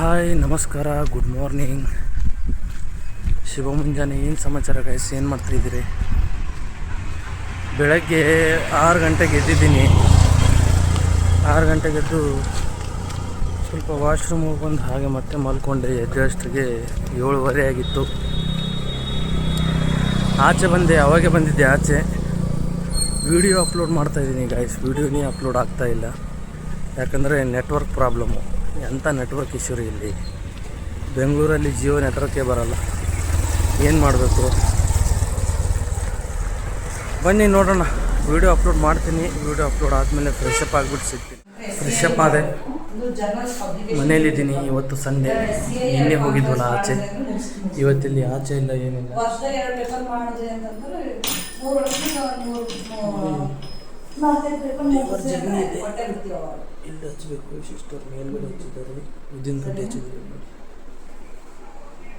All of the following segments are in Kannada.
ಹಾಯ್ ನಮಸ್ಕಾರ, ಗುಡ್ ಮಾರ್ನಿಂಗ್, ಶುಭ ಮುಂಜಾನೆ. ಏನು ಸಮಾಚಾರ ಗೈಸ್? ಏನು ಮಾಡ್ತಾಯಿದ್ದೀರಿ? ಬೆಳಗ್ಗೆ 6 ಗಂಟೆಗೆ ಎದ್ದಿದ್ದೀನಿ. 6 ಗಂಟೆಗೆ ಎದ್ದು ಸ್ವಲ್ಪ ವಾಶ್ರೂಮ್ ಹೋಗ್ಬಂದು ಹಾಗೆ ಮತ್ತೆ ಮಲ್ಕೊಂಡೆ. ಎದ್ದಷ್ಟರಿಗೆ 7:15 ಆಗಿತ್ತು. ಆಚೆ ಬಂದೆ, ಅವಾಗೆ ಬಂದಿದ್ದೆ ಆಚೆ. ವಿಡಿಯೋ ಅಪ್ಲೋಡ್ ಮಾಡ್ತಾಯಿದ್ದೀನಿ ಗೈಸ್. ವಿಡಿಯೋನೇ ಅಪ್ಲೋಡ್ ಆಗ್ತಾಯಿಲ್ಲ, ಯಾಕಂದರೆ ನೆಟ್ವರ್ಕ್ ಪ್ರಾಬ್ಲಮ್ಮು. ಎಂಥ ನೆಟ್ವರ್ಕ್ ಇಶ್ಯೂ ರೀ ಇಲ್ಲಿ ಬೆಂಗಳೂರಲ್ಲಿ. ಜಿಯೋ ನೆಟ್ವರ್ಕೇ ಬರೋಲ್ಲ. ಏನು ಮಾಡಬೇಕು? ಬನ್ನಿ ನೋಡೋಣ. ವಿಡಿಯೋ ಅಪ್ಲೋಡ್ ಮಾಡ್ತೀನಿ. ವಿಡಿಯೋ ಅಪ್ಲೋಡ್ ಆದಮೇಲೆ ಫ್ರೆಶಪ್ ಆಗಿಬಿಟ್ಟು ಸಿಗ್ತೀನಿ. ಫ್ರೆಶಪ್ ಆದೆ, ಮನೇಲಿದ್ದೀನಿ. ಇವತ್ತು ಸಂಡೇ. ನಿನ್ನೆ ಹೋಗಿದ್ವಲ್ಲ ಆಚೆ, ಇವತ್ತಿಲ್ಲಿ ಆಚೆ ಇಲ್ಲ, ಏನಿಲ್ಲ. ಇಲ್ಲಿ ಹಚ್ಚಬೇಕು. ಸಿಸ್ಟರ್ ಮೇಲ್ಗಡೆ ಹಚ್ಚಿದ್ದಾರೆ, ಉದ್ದಿನ ಕಡ್ಡಿ ಹಚ್ಚಿದ್ದಾರೆ ನೋಡಿ.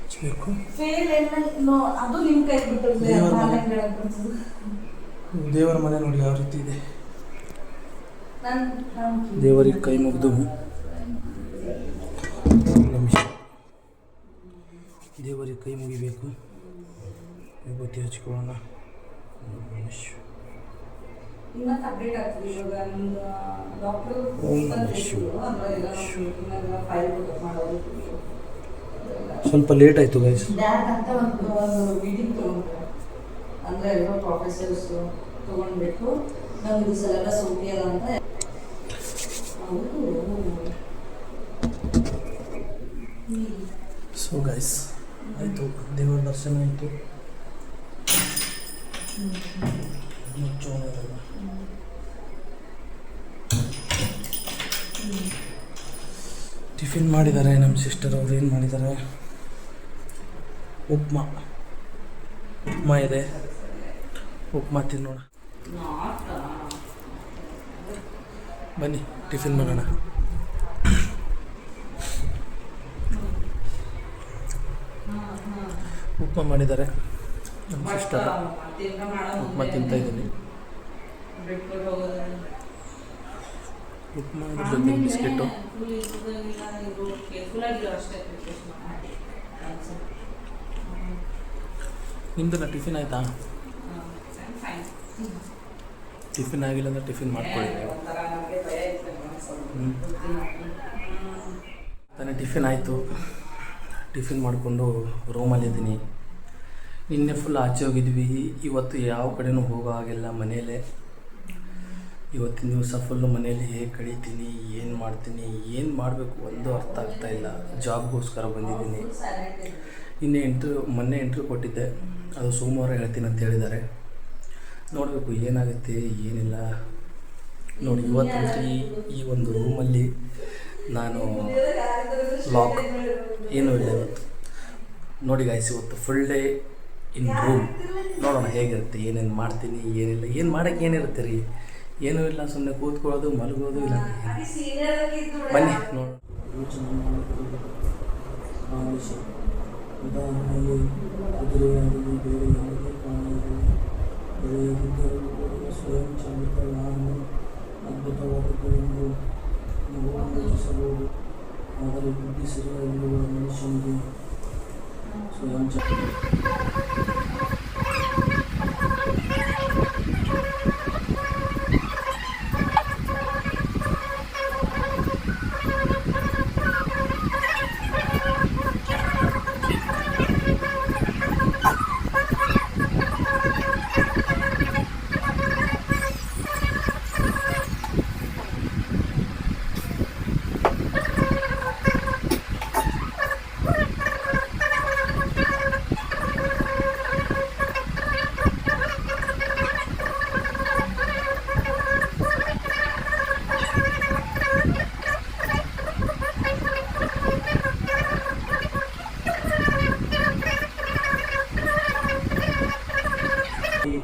ಹಚ್ಚಬೇಕು. ದೇವರ ಮನೆ ನೋಡಿ ಯಾವ ರೀತಿ ಇದೆ. ದೇವರಿಗೆ ಕೈ ಮುಗಿದು ನಿಮಿಷ ದೇವರಿಗೆ ಕೈ ಮುಗಿಬೇಕು. ವಿಭೂತಿ ಹಚ್ಕೊಳ್ಳೋಣ. ಸ್ವಲ್ಪ ಲೇಟ್ ಆಯಿತು ಗೈಸ್. ಸೊ ಗೈಸ್ ಆಯಿತು, ದೇವರ ದರ್ಶನ ಆಯಿತು. ಟಿಫಿನ್ ಮಾಡಿದ್ದಾರೆ ನಮ್ಮ ಸಿಸ್ಟರ್. ಅವ್ರು ಏನು ಮಾಡಿದ್ದಾರೆ? ಉಪ್ಮಾ ಇದೆ. ಉಪ್ಮಾ ತಿನ್ನೋಣ ಬನ್ನಿ, ಟಿಫಿನ್ ಮಾಡೋಣ. ಉಪ್ಮಾ ಮಾಡಿದ್ದಾರೆ ನಮ್ಮ ಸಿಸ್ಟರ್. ಉಪ್ಮಾ ತಿಂತಾಯಿದ್ದೀನಿ. ಉಪ್ಮಾ ಜೊತೆ ಬಿಸ್ಕೆಟು. ನಿಮ್ದೆಲ್ಲ ಟಿಫಿನ್ ಆಯಿತಾ? ಟಿಫಿನ್ ಆಗಿಲ್ಲ ಅಂದರೆ ಟಿಫಿನ್ ಮಾಡ್ಕೊಳ್ಳಿ. ತಾನೇ ಟಿಫಿನ್ ಆಯಿತು. ಟಿಫಿನ್ ಮಾಡಿಕೊಂಡು ರೂಮಲ್ಲಿದ್ದೀನಿ. ನಿನ್ನೆ ಫುಲ್ ಆಚೆ ಹೋಗಿದ್ವಿ. ಇವತ್ತು ಯಾವ ಕಡೆನೂ ಹೋಗೋ ಹಾಗಿಲ್ಲ, ಮನೆಯಲ್ಲೇ. ಇವತ್ತಿನ ದಿವಸ ಫುಲ್ಲು ಮನೇಲಿ ಹೇಗೆ ಕಳೀತೀನಿ, ಏನು ಮಾಡ್ತೀನಿ, ಏನು ಮಾಡಬೇಕು ಒಂದು ಅರ್ಥ ಆಗ್ತಾಯಿಲ್ಲ. ಜಾಬ್ಗೋಸ್ಕರ ಬಂದಿದ್ದೀನಿ. ಮೊನ್ನೆ ಇಂಟ್ರ್ಯೂ ಕೊಟ್ಟಿದ್ದೆ. ಅದು ಸೋಮವಾರ ಹೇಳ್ತೀನಿ ಅಂತ ಹೇಳಿದ್ದಾರೆ. ನೋಡಬೇಕು ಏನಾಗುತ್ತೆ ಏನಿಲ್ಲ ನೋಡಿ. ಇವತ್ತು ಈ ಒಂದು ರೂಮಲ್ಲಿ ನಾನು ಲಾಕ್ ಏನೂ ಇಲ್ಲ ಇವತ್ತು ನೋಡಿ ಗೈಸ್. ಇವತ್ತು ಫುಲ್ ಡೇ ಇನ್ ರೂಮ್. ನೋಡೋಣ ಹೇಗಿರುತ್ತೆ, ಏನೇನು ಮಾಡ್ತೀನಿ, ಏನಿಲ್ಲ. ಏನು ಮಾಡೋಕ್ಕೆ ಏನಿರುತ್ತೆ ರೀ? ಏನೂ ಇಲ್ಲ, ಸುಮ್ಮನೆ ಕೂತ್ಕೊಳ್ಳೋದು, ಮಲಗೋದು, ಇಲ್ಲ. ಬನ್ನಿ ನೋಡು. ಉದಾಹರಣೆಗೆ ಕುದುರೆಯಾಗಲಿ ಬೇರೆ ಯಾವುದೇ ಪ್ರಾಣಿಯಾಗಲಿ ಬೆಳೆಯದಿದ್ದರೂ ಕೂಡ ಸ್ವಯಂ ಚಾಲಿತ ವಾಹನ ಅದ್ಭುತವಾದದ್ದು ಎಂದು ಮಗುವನ್ನು ಯೋಚಿಸಬಹುದು. ಆದರೆ ಬುದ್ಧಿ ಸರಿಯಾಗಿರುವ ಮನುಷ್ಯನಿಗೆ ಸ್ವಯಂ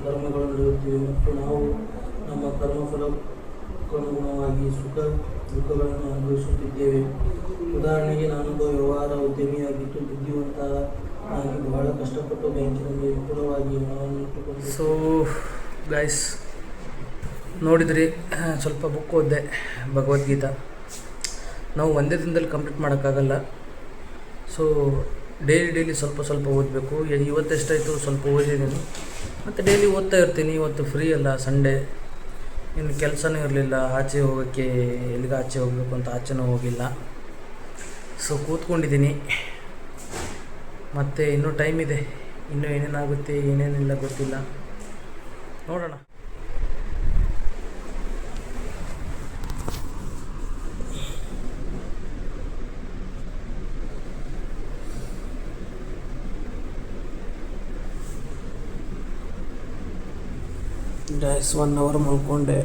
ಕರ್ಮಗಳು ನಡೆಯುತ್ತಿವೆ ಮತ್ತು ನಾವು ನಮ್ಮ ಕರ್ಮಫಲಕ್ಕನುಗುಣವಾಗಿ ಸುಖ ದುಃಖಗಳನ್ನು ಅನುಭವಿಸುತ್ತಿದ್ದೇವೆ. ಉದಾಹರಣೆಗೆ ನಾನೊಬ್ಬ ವ್ಯವಹಾರ ಉದ್ಯಮಿಯಾಗಿದ್ದು ಬುದ್ಧಿವಂತ ಆಗಿ ಬಹಳ ಕಷ್ಟಪಟ್ಟು ಬ್ಯಾಂಕಿನಲ್ಲಿ ವಿಪುಲವಾಗಿ ಹಣವನ್ನು ಇಟ್ಟುಕೊಂಡು. ಸೊ ಗೈಸ್ ನೋಡಿದ್ರಿ, ಸ್ವಲ್ಪ ಬುಕ್ ಓದಿದೆ ಭಗವದ್ಗೀತಾ. ನಾವು ಒಂದೇ ದಿನದಲ್ಲಿ ಕಂಪ್ಲೀಟ್ ಮಾಡೋಕ್ಕಾಗಲ್ಲ. ಸೊ ಡೈಲಿ ಸ್ವಲ್ಪ ಸ್ವಲ್ಪ ಓದಬೇಕು. ಇವತ್ತೆಷ್ಟಾಯಿತು ಸ್ವಲ್ಪ ಓದಿದ್ದೀನಿ, ಮತ್ತು ಡೈಲಿ ಓದ್ತಾ ಇರ್ತೀನಿ. ಇವತ್ತು ಫ್ರೀ ಅಲ್ಲ, ಸಂಡೇ, ಇನ್ನು ಕೆಲಸನೂ ಇರಲಿಲ್ಲ. ಆಚೆ ಹೋಗೋಕ್ಕೆ ಎಲ್ಲಿಗೆ ಆಚೆ ಹೋಗಬೇಕು ಅಂತ ಆಚೆನೂ ಹೋಗಿಲ್ಲ. ಸೊ ಕೂತ್ಕೊಂಡಿದ್ದೀನಿ. ಮತ್ತು ಇನ್ನೂ ಟೈಮ್ ಇದೆ, ಇನ್ನೂ ಏನೇನಾಗುತ್ತೆ ಏನೇನಿಲ್ಲ ಗೊತ್ತಿಲ್ಲ, ನೋಡೋಣ. ಗೈಸ್ 1 ಅವರ್ ಮಲ್ಕೊಂಡೆ.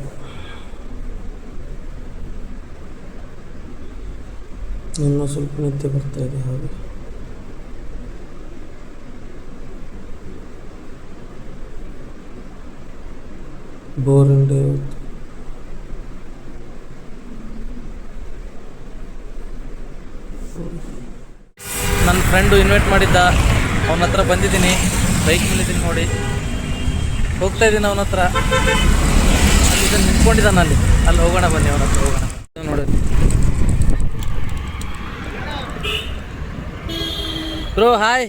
ಇನ್ನೂ ಸ್ವಲ್ಪ ನಿದ್ದೆ ಬರ್ತಾಯಿದೆ. ಹಾಗೆ ಬೋರಿಂಗ್ ಡೇ ಇವತ್ತು. ನನ್ನ ಫ್ರೆಂಡು ಇನ್ವೈಟ್ ಮಾಡಿದ್ದ, ಅವನ ಹತ್ರ ಬಂದಿದ್ದೀನಿ. ಬೈಕ್ ಮೇಲಿದ್ದೀನಿ ನೋಡಿ, ಹೋಗ್ತಾ ಇದ್ದೀನಿ ಅವನ ಹತ್ರ. ಅಲ್ಲಿ ನಿಂತ್ಕೊಂಡಿದ್ದಾನೆ, ಅಲ್ಲಿ ಹೋಗೋಣ ಬನ್ನಿ, ಅವನ ಹತ್ರ ಹೋಗೋಣ. ನೋಡಿ ಬ್ರೋ, ಹಾಯ್.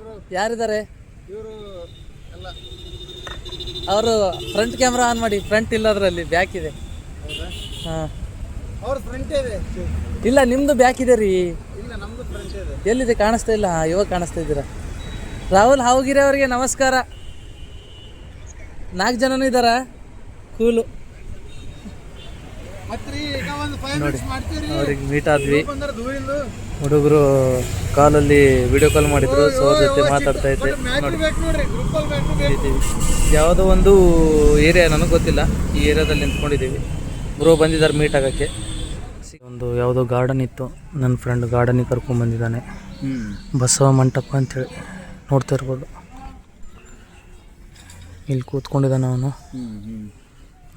ಬ್ರೋ. ಯಾರಿದ್ದಾರೆ ಇವರು? ಎಲ್ಲ ಅವರು ಫ್ರಂಟ್ ಕ್ಯಾಮ್ರಾ ಆನ್ ಮಾಡಿ. ಫ್ರಂಟ್ ಇಲ್ಲ, ಅದರಲ್ಲಿ ಬ್ಯಾಕ್ ಇದೆ. ಹಾಂ, ಅವ್ರ ಫ್ರಂಟ್ ಇದೆ. ಇಲ್ಲ, ನಿಮ್ಮದು ಬ್ಯಾಕ್ ಇದೆ ರೀ. ಇಲ್ಲ, ನಮ್ಮದು ಫ್ರಂಟ್ ಇದೆ. ಎಲ್ಲಿದೆ? ಕಾಣಿಸ್ತಾ ಇಲ್ಲ. ಇವಾಗ ಕಾಣಿಸ್ತಾ ಇದ್ದೀರಾ? ರಾಹುಲ್ ಹಾವುಗಿರಿ ಅವರಿಗೆ ನಮಸ್ಕಾರ. 4 ಜನನೂ ಇದ್ದಾರಾ? ಕೂಲು ನೋಡಿ. ಅವ್ರಿಗೆ ಮೀಟ್ ಆದ್ವಿ. ಹುಡುಗರು ಕಾಲಲ್ಲಿ ವಿಡಿಯೋ ಕಾಲ್ ಮಾಡಿದ್ರು, ಸೊ ಅವ್ರ ಜೊತೆ ಮಾತಾಡ್ತಾ ಇದ್ದೆ ನೋಡಿ. ಯಾವುದೋ ಒಂದು ಏರಿಯಾ, ನನಗೆ ಗೊತ್ತಿಲ್ಲ, ಈ ಏರಿಯಾದಲ್ಲಿ ನಿಂತ್ಕೊಂಡಿದ್ದೀವಿ. ಬ್ರೋ ಬಂದಿದ್ದಾರೆ ಮೀಟ್ ಆಗೋಕ್ಕೆ. ಒಂದು ಯಾವುದೋ ಗಾರ್ಡನ್ ಇತ್ತು, ನನ್ನ ಫ್ರೆಂಡ್ ಗಾರ್ಡನಿಗೆ ಕರ್ಕೊಂಡ್ಬಂದಿದ್ದಾನೆ. ಬಸವ ಮಂಟಪ ಅಂಥೇಳಿ ನೋಡ್ತಾ ಇರ್ಬೋದು. ಇಲ್ಲಿ ಕೂತ್ಕೊಂಡಿದ್ದಾನೆ ಅವನು,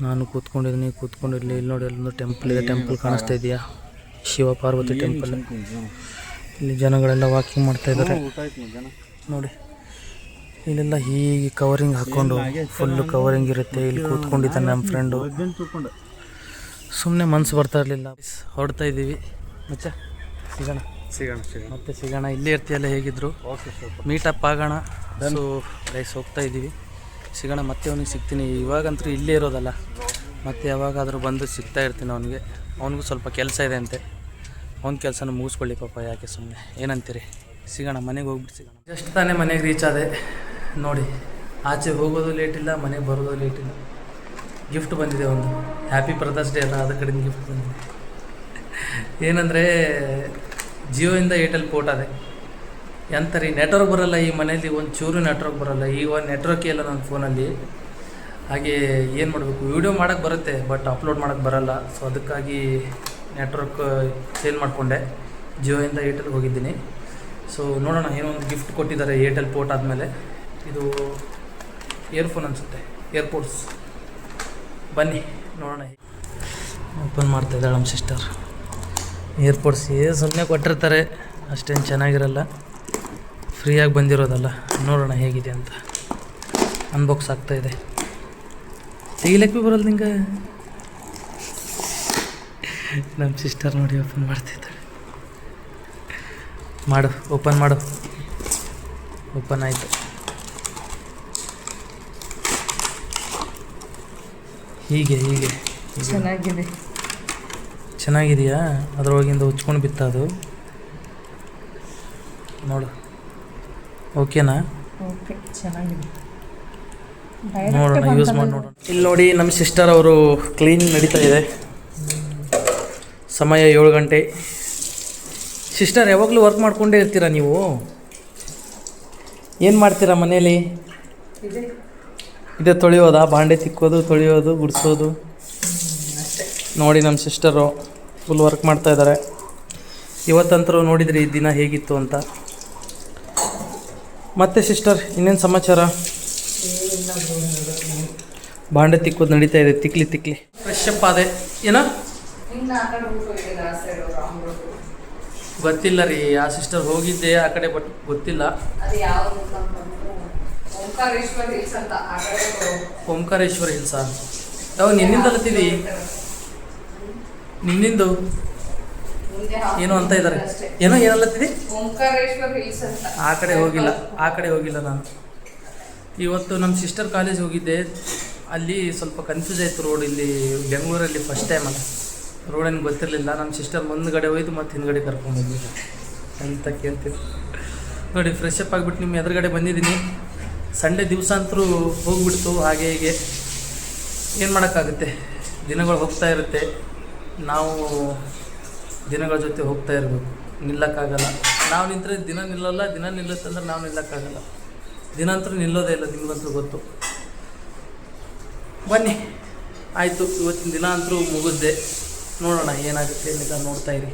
ನಾನು ಕೂತ್ಕೊಂಡಿರಲಿ. ಇಲ್ಲಿ ನೋಡಿ, ಅಲ್ಲೊಂದು ಟೆಂಪಲ್ ಇದೆ. ಟೆಂಪಲ್ ಕಾಣಿಸ್ತಾ ಇದೆಯಾ? ಶಿವ ಪಾರ್ವತಿ ಟೆಂಪಲ್. ಇಲ್ಲಿ ಜನಗಳೆಲ್ಲ ವಾಕಿಂಗ್ ಮಾಡ್ತಾ ಇದ್ದಾರೆ ನೋಡಿ. ಇಲ್ಲೆಲ್ಲ ಹೀಗೆ ಕವರಿಂಗ್ ಹಾಕ್ಕೊಂಡು ಫುಲ್ಲು ಕವರಿಂಗ್ ಇರುತ್ತೆ. ಇಲ್ಲಿ ಕೂತ್ಕೊಂಡಿದ್ದಾನೆ ನಮ್ಮ ಫ್ರೆಂಡು. ಸುಮ್ಮನೆ ಮನಸ್ಸು ಬರ್ತಾ ಇರಲಿಲ್ಲ. ಹೊರಡ್ತಾ ಇದ್ದೀವಿ. ಮತ್ತೆ ಸಿಗೋಣ. ಮತ್ತೆ ಸಿಗೋಣ. ಇಲ್ಲೇ ಇರ್ತೀಯಲ್ಲ ಹೇಗಿದ್ರು, ಮೀಟಪ್ ಆಗೋಣ. ಸೊ ಗೈಸ್ ಹೋಗ್ತಾ ಇದ್ದೀವಿ, ಸಿಗೋಣ. ಮತ್ತೆ ಅವನಿಗೆ ಸಿಗ್ತೀನಿ. ಇವಾಗಂತೂ ಇಲ್ಲೇ ಇರೋದಲ್ಲ, ಮತ್ತೆ ಯಾವಾಗಾದರೂ ಬಂದು ಸಿಗ್ತಾ ಇರ್ತೀನಿ ಅವನಿಗೆ. ಅವನಿಗೂ ಸ್ವಲ್ಪ ಕೆಲಸ ಇದೆ ಅಂತೆ, ಅವ್ನ ಕೆಲಸನ ಮುಗಿಸ್ಕೊಳ್ಳಿ ಪಾಪ, ಯಾಕೆ ಸುಮ್ಮನೆ. ಏನಂತೀರಿ? ಸಿಗೋಣ, ಮನೆಗೆ ಹೋಗ್ಬಿಟ್ಟು ಸಿಗೋಣ. ಜಸ್ಟ್ ತಾನೇ ಮನೆಗೆ ರೀಚ್ ಆದೆ ನೋಡಿ. ಆಚೆ ಹೋಗೋದು ಲೇಟ್ ಇಲ್ಲ, ಮನೆಗೆ ಬರೋದು ಲೇಟ್ ಇಲ್ಲ. ಗಿಫ್ಟ್ ಬಂದಿದೆ ಒಂದು. ಹ್ಯಾಪಿ ಬ್ರದರ್ಸ್ ಡೇ ಅಲ್ಲ, ಅದ್ರ ಕಡೆಯಿಂದ ಗಿಫ್ಟ್ ಬಂದಿದೆ. ಏನಂದರೆ ಜಿಯೋಯಿಂದ ಏರ್ಟೆಲ್ ಪೋರ್ಟ್ ಅದೇ. ಎಂತ ರೀ, ನೆಟ್ವರ್ಕ್ ಬರೋಲ್ಲ ಈ ಮನೇಲಿ, ಒಂದು ಚೂರು ನೆಟ್ವರ್ಕ್ ಬರೋಲ್ಲ. ಈಗ ಒಂದು ನೆಟ್ವರ್ಕೇ ಇಲ್ಲ ನನ್ನ ಫೋನಲ್ಲಿ. ಹಾಗೆ ಏನು ಮಾಡಬೇಕು, ವೀಡಿಯೋ ಮಾಡೋಕ್ಕೆ ಬರುತ್ತೆ ಬಟ್ ಅಪ್ಲೋಡ್ ಮಾಡೋಕ್ಕೆ ಬರೋಲ್ಲ. ಸೊ ಅದಕ್ಕಾಗಿ ನೆಟ್ವರ್ಕ್ ಚೇಂಜ್ ಮಾಡಿಕೊಂಡೆ, ಜಿಯೋಯಿಂದ ಏರ್ಟೆಲ್ಗೆ ಹೋಗಿದ್ದೀನಿ. ಸೊ ನೋಡೋಣ, ಏನೋ ಒಂದು ಗಿಫ್ಟ್ ಕೊಟ್ಟಿದ್ದಾರೆ ಏರ್ಟೆಲ್ ಪೋರ್ಟ್ ಆದಮೇಲೆ. ಇದು ಇಯರ್ಫೋನ್ ಅನಿಸುತ್ತೆ, ಏರ್ಪೋರ್ಟ್ಸ್. ಬನ್ನಿ ನೋಡೋಣ. ಓಪನ್ ಮಾಡ್ತಾಯಿದ್ದಾಳೆ ನಮ್ಮ ಸಿಸ್ಟರ್. ಏರ್ಪೋರ್ಟ್ಸ್ ಸುಮ್ಮನೆ ಕೊಟ್ಟಿರ್ತಾರೆ, ಅಷ್ಟೇನು ಚೆನ್ನಾಗಿರಲ್ಲ, ಫ್ರೀಯಾಗಿ ಬಂದಿರೋದಲ್ಲ. ನೋಡೋಣ ಹೇಗಿದೆ ಅಂತ. ಅನ್ಬಾಕ್ಸ್ ಆಗ್ತಾಯಿದೆ. ತೆಗಿಲಕ್ಕೆ ಬರೋಲ್ಲ ನಿಂಗೆ. ನಮ್ಮ ಸಿಸ್ಟರ್ ನೋಡಿ ಓಪನ್ ಮಾಡ್ತಿದ್ದಾಳೆ. ಮಾಡು, ಓಪನ್ ಮಾಡು. ಓಪನ್ ಆಯಿತು. ಹೀಗೆ ಚೆನ್ನಾಗಿದೆಯಾ? ಅದರೊಳಗಿಂದ ಉಚ್ಕೊಂಡು ಬಿತ್ತ ಅದು. ನೋಡು, ಓಕೆನಾ? ಓಕೆ, ಚೆನ್ನಾಗಿದೆ. ನೋಡೋಣ, ಯೂಸ್ ಮಾಡಿ ನೋಡೋಣ. ಇಲ್ಲಿ ನೋಡಿ, ನಮ್ಮ ಸಿಸ್ಟರ್ ಅವರು ಕ್ಲೀನ್ ನಡೀತಾ ಇದೆ. ಸಮಯ 7 ಗಂಟೆ. ಸಿಸ್ಟರ್, ಯಾವಾಗಲೂ ವರ್ಕ್ ಮಾಡ್ಕೊಂಡೇ ಇರ್ತೀರಾ ನೀವು? ಏನು ಮಾಡ್ತೀರಾ ಮನೇಲಿ? ಇದೇ ತೊಳೆಯೋದಾ? ಬಾಂಡೆ ತಿಕ್ಕೋದು, ತೊಳೆಯೋದು, ಗುಡಿಸೋದು? ನೋಡಿ, ನಮ್ಮ ಸಿಸ್ಟರು ಫುಲ್ ವರ್ಕ್ ಮಾಡ್ತಾಯಿದ್ದಾರೆ. ಇವತ್ತಂತರೂ ನೋಡಿದ್ರಿ ಈ ದಿನ ಹೇಗಿತ್ತು ಅಂತ. ಮತ್ತೆ ಸಿಸ್ಟರ್, ಇನ್ನೇನು ಸಮಾಚಾರ? ಬಾಂಡೆ ತಿಕ್ಕೋದು ನಡೀತಾ ಇದೆ. ತಿಕ್ಲಿ ಫ್ರೆಶ್ ಅಪ್ ಆದೆ. ಏನೋ ಗೊತ್ತಿಲ್ಲ ರೀ, ಆ ಸಿಸ್ಟರ್ ಹೋಗಿದ್ದೆ ಆ ಕಡೆ, ಬಟ್ ಗೊತ್ತಿಲ್ಲ. ಓಂಕಾರೇಶ್ವರ ಹಿಲ್ಸಾ? ಯಾವ ನಿನ್ನಿಂದ ಅಲ್ಲತ್ತಿದಿ? ನಿನ್ನಿಂದು ಏನೋ ಅಂತ ಇದ್ದಾರೆ. ಏನೋ ಏನಲ್ಲತ್ತಿದೆ, ಓಂಕಾರೇಶ್ವರ ಹಿಲ್ಸ್ ಅಂತ. ಆ ಕಡೆ ಹೋಗಿಲ್ಲ ನಾನು. ಇವತ್ತು ನಮ್ಮ ಸಿಸ್ಟರ್ ಕಾಲೇಜ್ ಹೋಗಿದ್ದೆ. ಅಲ್ಲಿ ಸ್ವಲ್ಪ ಕನ್ಫ್ಯೂಸ್ ಆಯಿತು ರೋಡ್. ಇಲ್ಲಿ ಬೆಂಗಳೂರಲ್ಲಿ ಫಸ್ಟ್ ಟೈಮ್ ಅಲ್ಲ, ರೋಡೇನು ಗೊತ್ತಿರಲಿಲ್ಲ. ನಮ್ಮ ಸಿಸ್ಟರ್ ಮುಂದ್ಗಡೆ ಹೋಯ್ತು ಮತ್ತು ಹಿಂದ್ಗಡೆ ಕರ್ಕೊಂಡ್ಬಂದ್ವಿ ಅಂತ ಕೇಳ್ತೀವಿ. ನೋಡಿ ಫ್ರೆಶ್ ಅಪ್ ಆಗಿಬಿಟ್ಟು ನಿಮ್ಮ ಎದುರುಗಡೆ ಬಂದಿದ್ದೀನಿ. ಸಂಡೇ ದಿವಸ ಅಂತರೂ ಹೋಗ್ಬಿಡ್ತು ಹಾಗೆ ಹೀಗೆ. ಏನು ಮಾಡೋಕ್ಕಾಗುತ್ತೆ, ದಿನಗಳು ಹೋಗ್ತಾ ಇರುತ್ತೆ. ನಾವು ದಿನಗಳ ಜೊತೆ ಹೋಗ್ತಾ ಇರಬೇಕು, ನಿಲ್ಲಕ್ಕಾಗಲ್ಲ. ನಾವು ನಿಂತರೆ ದಿನ ನಿಲ್ಲಲ್ಲ, ದಿನ ನಿಲ್ಲುತ್ತಂದ್ರೆ ನಾವು ನಿಲ್ಲಕ್ಕಾಗಲ್ಲ. ದಿನ ಅಂತೂ ನಿಲ್ಲೋದೇ ಇಲ್ಲ, ನಿಮಗಂತೂ ಗೊತ್ತು. ಬನ್ನಿ, ಆಯಿತು, ಇವತ್ತಿನ ದಿನ ಅಂತೂ ಮುಗಿದ್ದೆ. ನೋಡೋಣ ಏನಾಗುತ್ತೆ ಏನಿಲ್ಲ, ನೋಡ್ತಾ ಇರಿ.